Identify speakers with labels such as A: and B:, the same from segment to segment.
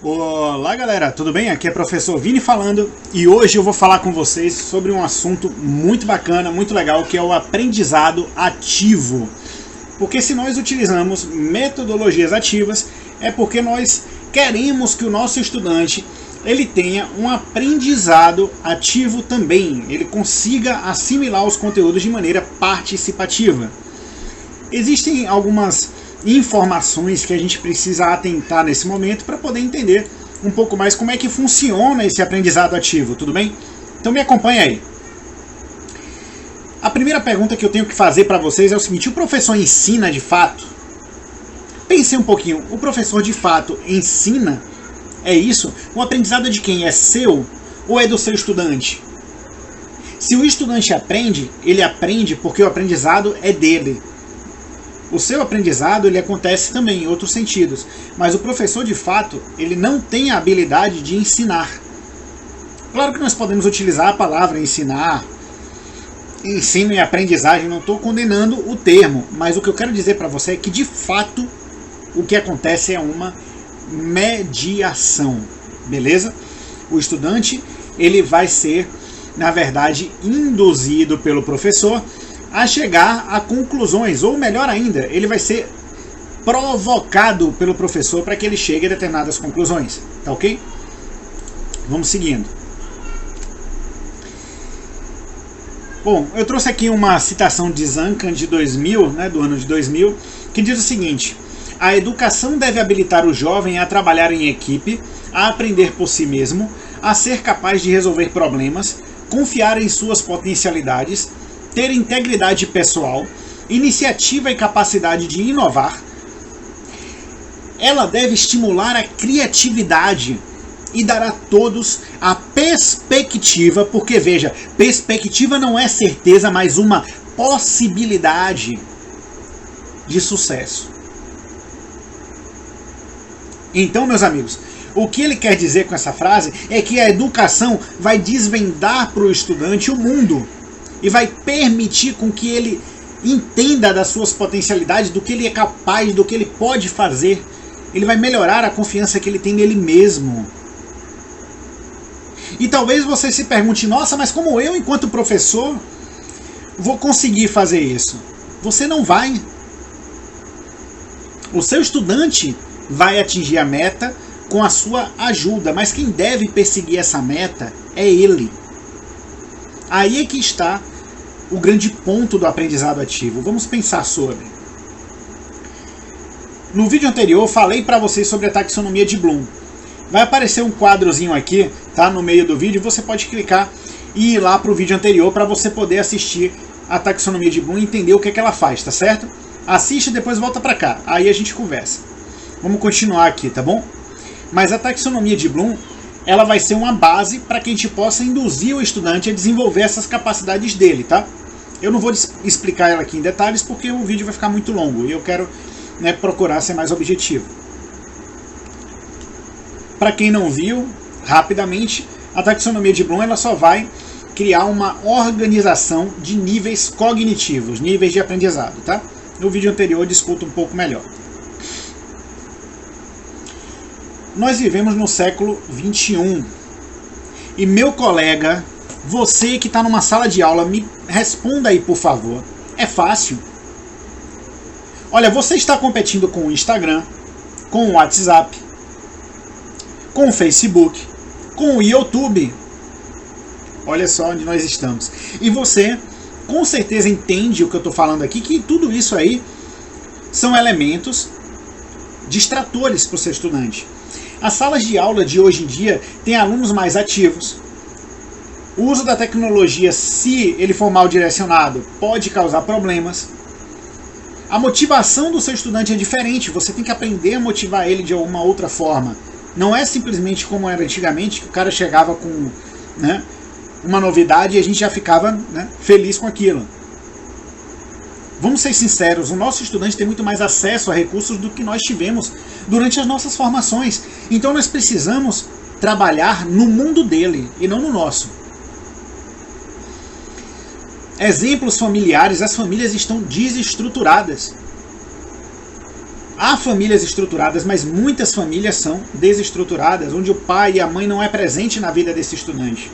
A: Olá galera, tudo bem? Aqui é o professor Vini falando e hoje eu vou falar com vocês sobre um assunto muito bacana, muito legal, que é o aprendizado ativo. Porque se nós utilizamos metodologias ativas, é porque nós queremos que o nosso estudante ele tenha um aprendizado ativo também, ele consiga assimilar os conteúdos de maneira participativa. Existem algumas informações que a gente precisa atentar nesse momento para poder entender um pouco mais como é que funciona esse aprendizado ativo, tudo bem? Então me acompanha aí. A primeira pergunta que eu tenho que fazer para vocês é o seguinte: o professor ensina de fato? Pensem um pouquinho, o professor de fato ensina? É isso? O aprendizado é de quem? É seu ou é do seu estudante? Se o estudante aprende, ele aprende porque o aprendizado é dele. O seu aprendizado ele acontece também em outros sentidos, mas o professor de fato ele não tem a habilidade de ensinar. Claro que nós podemos utilizar a palavra ensinar, ensino e aprendizagem, não estou condenando o termo, mas o que eu quero dizer para você é que de fato o que acontece é uma mediação, beleza? O estudante ele vai ser, na verdade, induzido pelo professor a chegar a conclusões, ou melhor ainda, ele vai ser provocado pelo professor para que ele chegue a determinadas conclusões, tá ok? Vamos seguindo. Bom, eu trouxe aqui uma citação de Zancan de 2000, do ano de 2000, que diz o seguinte: a educação deve habilitar o jovem a trabalhar em equipe, a aprender por si mesmo, a ser capaz de resolver problemas, confiar em suas potencialidades, ter integridade pessoal, iniciativa e capacidade de inovar. Ela deve estimular a criatividade e dar a todos a perspectiva, porque veja, perspectiva não é certeza, mas uma possibilidade de sucesso. Então, meus amigos, o que ele quer dizer com essa frase é que a educação vai desvendar para o estudante o mundo e vai permitir com que ele entenda das suas potencialidades, do que ele é capaz, do que ele pode fazer. Ele vai melhorar a confiança que ele tem nele mesmo. E talvez você se pergunte: nossa, mas como eu, enquanto professor, vou conseguir fazer isso? Você não vai. O seu estudante vai atingir a meta com a sua ajuda, mas quem deve perseguir essa meta é ele. Aí é que está o grande ponto do aprendizado ativo. Vamos pensar sobre. No vídeo anterior falei para vocês sobre a taxonomia de Bloom. Vai aparecer um quadrozinho aqui, tá, no meio do vídeo. Você pode clicar e ir lá para o vídeo anterior para você poder assistir a taxonomia de Bloom e entender o que é que ela faz, tá certo? Assiste e depois volta para cá. Aí a gente conversa. Vamos continuar aqui, tá bom? Mas a taxonomia de Bloom, ela vai ser uma base para que a gente possa induzir o estudante a desenvolver essas capacidades dele, tá? Eu não vou explicar ela aqui em detalhes porque o vídeo vai ficar muito longo e eu quero, procurar ser mais objetivo. Para quem não viu, rapidamente, a taxonomia de Bloom ela só vai criar uma organização de níveis cognitivos, níveis de aprendizado, tá? No vídeo anterior eu discuto um pouco melhor. Nós vivemos no século 21 e meu colega, você que está numa sala de aula, me responda aí por favor. É fácil. Olha, você está competindo com o Instagram, com o WhatsApp, com o Facebook, com o YouTube. Olha só onde nós estamos. E você com certeza entende o que eu estou falando aqui, que tudo isso aí são elementos distratores para o seu estudante. As salas de aula de hoje em dia têm alunos mais ativos. O uso da tecnologia, se ele for mal direcionado, pode causar problemas. A motivação do seu estudante é diferente, você tem que aprender a motivar ele de alguma outra forma. Não é simplesmente como era antigamente, que o cara chegava com uma novidade e a gente já ficava feliz com aquilo. Vamos ser sinceros, o nosso estudante tem muito mais acesso a recursos do que nós tivemos durante as nossas formações. Então nós precisamos trabalhar no mundo dele e não no nosso. Exemplos familiares: as famílias estão desestruturadas. Há famílias estruturadas, mas muitas famílias são desestruturadas, onde o pai e a mãe não é presente na vida desse estudante.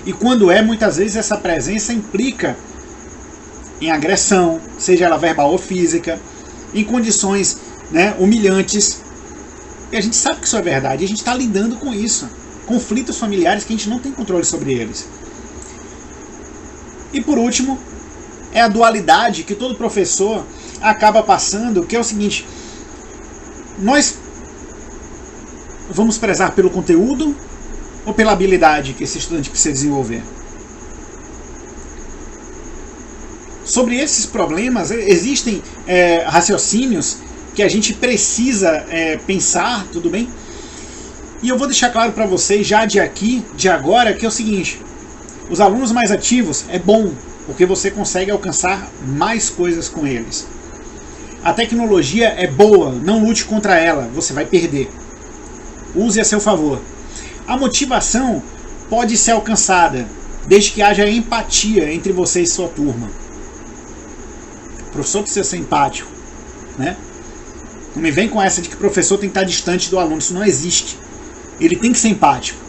A: E quando é, muitas vezes essa presença implica em agressão, seja ela verbal ou física, em condições, né, humilhantes. E a gente sabe que isso é verdade, e a gente está lidando com isso. Conflitos familiares que a gente não tem controle sobre eles. E por último, é a dualidade que todo professor acaba passando, que é o seguinte: nós vamos prezar pelo conteúdo ou pela habilidade que esse estudante precisa desenvolver? Sobre esses problemas, existem raciocínios que a gente precisa pensar, tudo bem? E eu vou deixar claro para vocês já de aqui, de agora, que é o seguinte: os alunos mais ativos é bom, porque você consegue alcançar mais coisas com eles. A tecnologia é boa, não lute contra ela, você vai perder. Use a seu favor. A motivação pode ser alcançada, desde que haja empatia entre você e sua turma. O professor precisa ser empático, né? Não me vem com essa de que o professor tem que estar distante do aluno, isso não existe. Ele tem que ser empático.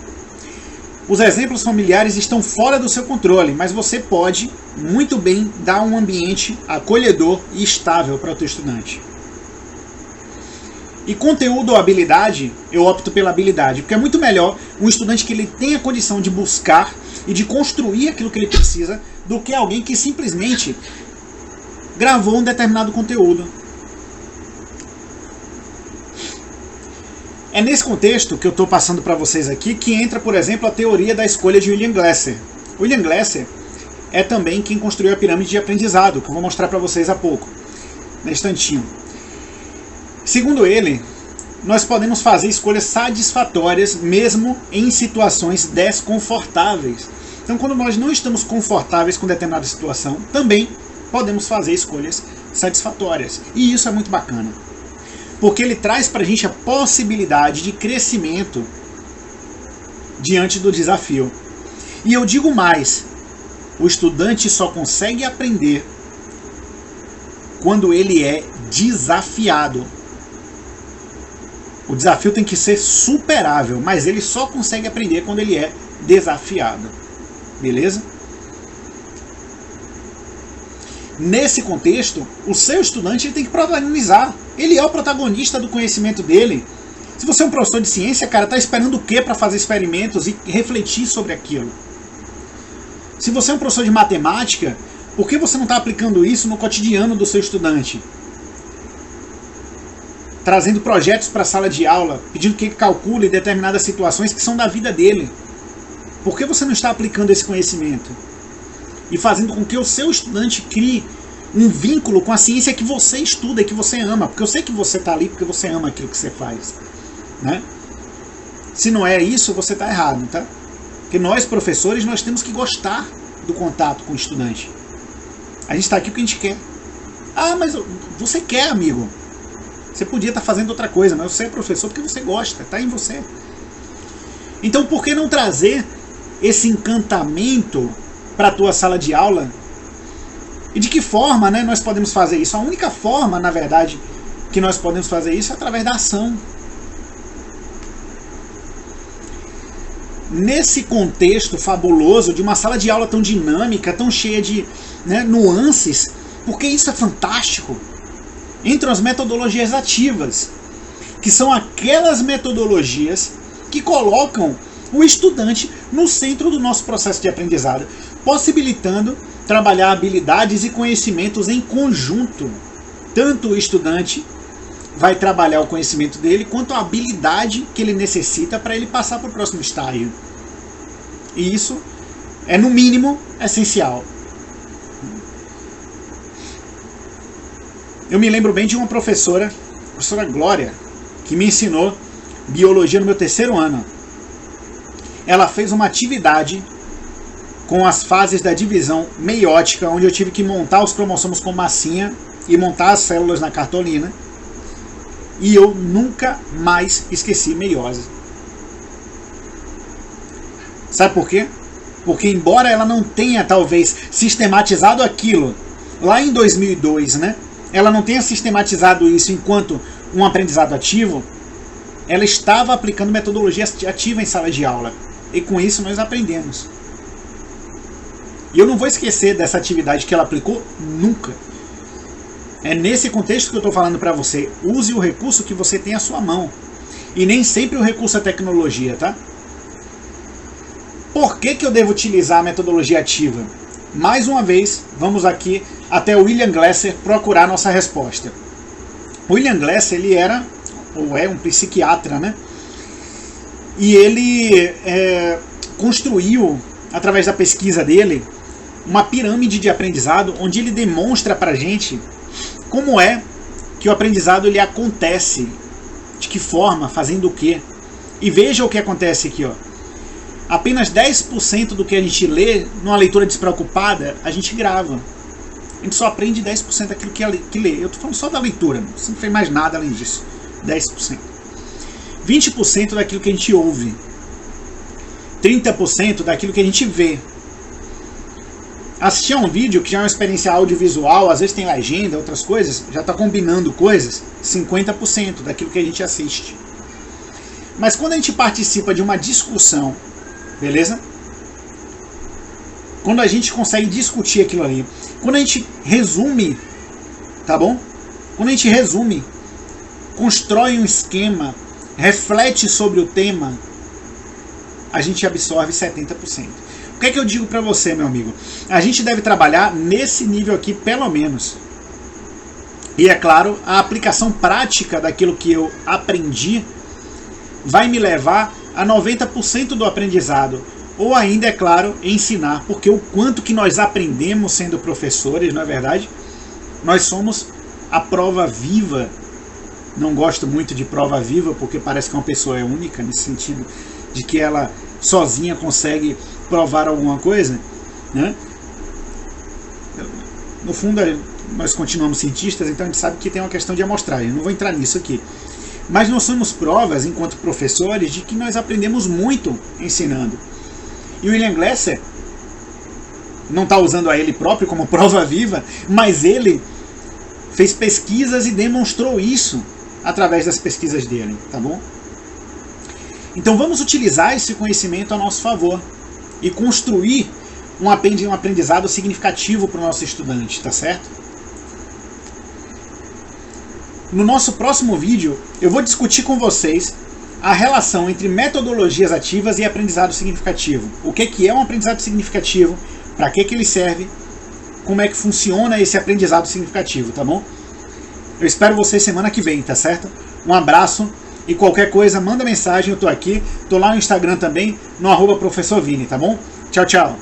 A: Os exemplos familiares estão fora do seu controle, mas você pode muito bem dar um ambiente acolhedor e estável para o teu estudante. E conteúdo ou habilidade, eu opto pela habilidade, porque é muito melhor um estudante que ele tenha condição de buscar e de construir aquilo que ele precisa, do que alguém que simplesmente gravou um determinado conteúdo. É nesse contexto que eu estou passando para vocês aqui que entra, por exemplo, a teoria da escolha de William Glasser. William Glasser é também quem construiu a pirâmide de aprendizado, que eu vou mostrar para vocês há pouco, no instantinho. Segundo ele, nós podemos fazer escolhas satisfatórias mesmo em situações desconfortáveis. Então, quando nós não estamos confortáveis com determinada situação, também podemos fazer escolhas satisfatórias. E isso é muito bacana, porque ele traz para a gente a possibilidade de crescimento diante do desafio. E eu digo mais, o estudante só consegue aprender quando ele é desafiado. O desafio tem que ser superável, mas ele só consegue aprender quando ele é desafiado. Beleza? Nesse contexto, o seu estudante ele tem que protagonizar. Ele é o protagonista do conhecimento dele. Se você é um professor de ciência, cara, tá esperando o quê para fazer experimentos e refletir sobre aquilo? Se você é um professor de matemática, por que você não está aplicando isso no cotidiano do seu estudante? Trazendo projetos para a sala de aula, pedindo que ele calcule determinadas situações que são da vida dele. Por que você não está aplicando esse conhecimento? E fazendo com que o seu estudante crie um vínculo com a ciência que você estuda e que você ama. Porque eu sei que você está ali porque você ama aquilo que você faz, né? Se não é isso, você está errado, tá? Porque nós, professores, nós temos que gostar do contato com o estudante. A gente está aqui porque a gente quer. Ah, mas você quer, amigo. Você podia estar fazendo outra coisa, mas você é professor porque você gosta, está em você. Então, por que não trazer esse encantamento para a tua sala de aula? E de que forma, né, nós podemos fazer isso? A única forma, na verdade, que nós podemos fazer isso é através da ação. Nesse contexto fabuloso de uma sala de aula tão dinâmica, tão cheia de, né, nuances, porque isso é fantástico, entram as metodologias ativas, que são aquelas metodologias que colocam o estudante no centro do nosso processo de aprendizado, possibilitando trabalhar habilidades e conhecimentos em conjunto. Tanto o estudante vai trabalhar o conhecimento dele, quanto a habilidade que ele necessita para ele passar para o próximo estágio. E isso é, no mínimo, essencial. Eu me lembro bem de uma professora, a professora Glória, que me ensinou biologia no meu 3º ano. Ela fez uma atividade com as fases da divisão meiótica, onde eu tive que montar os cromossomos com massinha e montar as células na cartolina. E eu nunca mais esqueci meiose. Sabe por quê? Porque embora ela não tenha, talvez, sistematizado aquilo lá em 2002, né? ela não tenha sistematizado isso enquanto um aprendizado ativo, ela estava aplicando metodologia ativa em sala de aula. E com isso nós aprendemos. E eu não vou esquecer dessa atividade que ela aplicou nunca. É nesse contexto que eu estou falando para você. Use o recurso que você tem à sua mão. E nem sempre o recurso é tecnologia, tá? Por que eu devo utilizar a metodologia ativa? Mais uma vez, vamos aqui até o William Glasser procurar nossa resposta. O William Glasser, ele era, ou é, um psiquiatra, né? E ele construiu, através da pesquisa dele, uma pirâmide de aprendizado, onde ele demonstra pra gente como é que o aprendizado ele acontece, de que forma, fazendo o quê. E veja o que acontece aqui, ó. Apenas 10% do que a gente lê numa leitura despreocupada, a gente grava. A gente só aprende 10% daquilo que lê. Eu estou falando só da leitura, você não fez mais nada além disso. 10%. 20% daquilo que a gente ouve. 30% daquilo que a gente vê. Assistir a um vídeo que já é uma experiência audiovisual, às vezes tem legenda, outras coisas, já está combinando coisas, 50% daquilo que a gente assiste. Mas quando a gente participa de uma discussão, beleza? Quando a gente consegue discutir aquilo ali, quando a gente resume, tá bom? Quando a gente resume, constrói um esquema, reflete sobre o tema, a gente absorve 70%. O que é que eu digo para você, meu amigo? A gente deve trabalhar nesse nível aqui, pelo menos. E é claro, a aplicação prática daquilo que eu aprendi vai me levar a 90% do aprendizado. Ou ainda, é claro, ensinar. Porque o quanto que nós aprendemos sendo professores, não é verdade? Nós somos a prova viva. Não gosto muito de prova viva, porque parece que uma pessoa é única, nesse sentido de que ela sozinha consegue provar alguma coisa, né? No fundo, nós continuamos cientistas, então a gente sabe que tem uma questão de amostragem. Não vou entrar nisso aqui. Mas nós somos provas, enquanto professores, de que nós aprendemos muito ensinando. E o William Glasser não está usando a ele próprio como prova viva, mas ele fez pesquisas e demonstrou isso através das pesquisas dele, tá bom? Então vamos utilizar esse conhecimento a nosso favor e construir um aprendizado significativo para o nosso estudante, tá certo? No nosso próximo vídeo, eu vou discutir com vocês a relação entre metodologias ativas e aprendizado significativo. O que é um aprendizado significativo, para que ele serve, como é que funciona esse aprendizado significativo, tá bom? Eu espero vocês semana que vem, tá certo? Um abraço e qualquer coisa, manda mensagem, eu tô aqui, tô lá no Instagram também, no @professorvini, tá bom? Tchau, tchau!